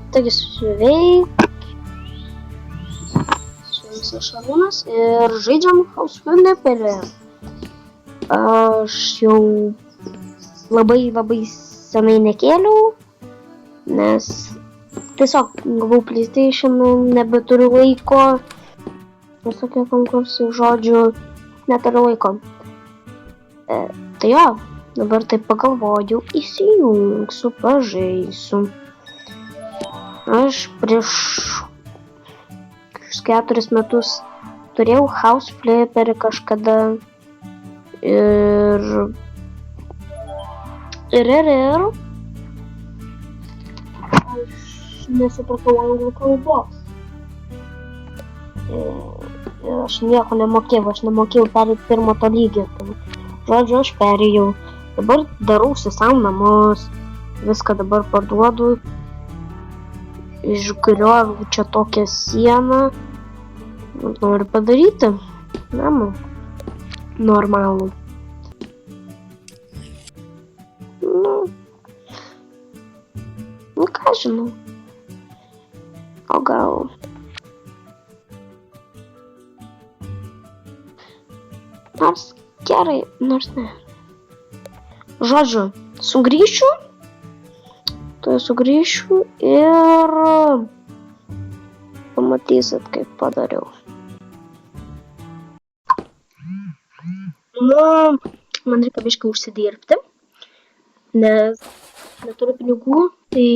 Taigi sveiki, su jumis Šarūnas ir žaidžiam House Flipperį. Aš jau labai senai nekėliau, nes tiesiog gavau PlayStation, nebeturiu laiko, visokie konkursai, žodžiu, neturiu laiko. Tai jo, dabar taip pagalvojau, įsijungsiu, pažaisiu. Aš prieš 4 metus turėjau House Flipperį kažkada ir aš nesupratau anglų kalbos. Ir aš nieko nemokėjau perėti pirmo to lygio. Žodžiu, aš perėjau. Dabar darausi savo namus, viską dabar parduodu. Išgrioviau čia tokią sieną. Noriu padaryti namą normalų. Nu ką žinau. O gal... Nors gerai, nors ne. Žodžiu, sugrįšiu. Tai sugrįšiu ir pamatysit, kaip padariau. Man reikia biškai užsidirbti, nes neturiu pinigų, tai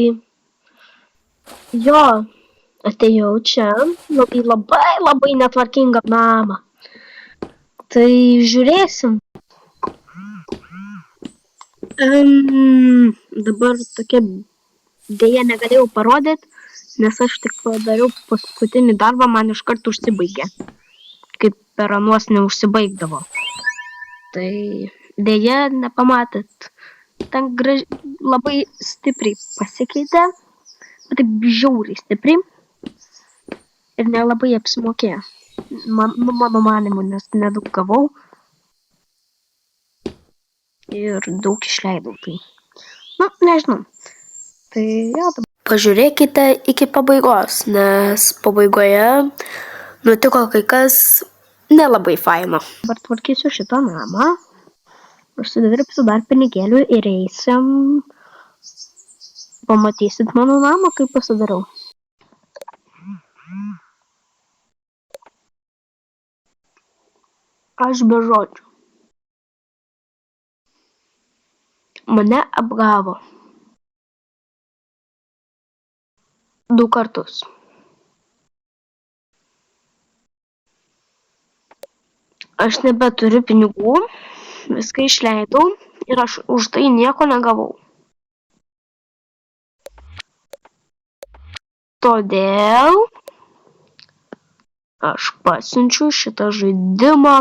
jo, atėjau čia, labai netvarkingą namą. Tai žiūrėsim. Dabar tokia dėja negalėjau parodyti, nes aš tik padariau paskutinį darbą, man iškart užsibaigė. Kaip per anuos neužsibaigdavo. Tai dėja nepamatėt. Ten labai stipriai pasikeitė, bet taip žiauriai stipriai. Ir nelabai apsimokėjo. Mano manimu, nes nedaug gavau. Ir daug išleidau. Tai, nežinau. Tai jo, pažiūrėkite iki pabaigos, nes pabaigoje nutiko kai kas nelabai faino. Dabar tvarkysiu šitą namą, užsidirbsiu dar pinigėlių ir eisim. Pamatysit mano namą, kaip pasidariau. Aš be žodžių. Mane apgavo. 2 kartus. Aš nebeturiu pinigų, viską išleidau ir aš už tai nieko negavau. Todėl aš pasiunčiu šitą žaidimą.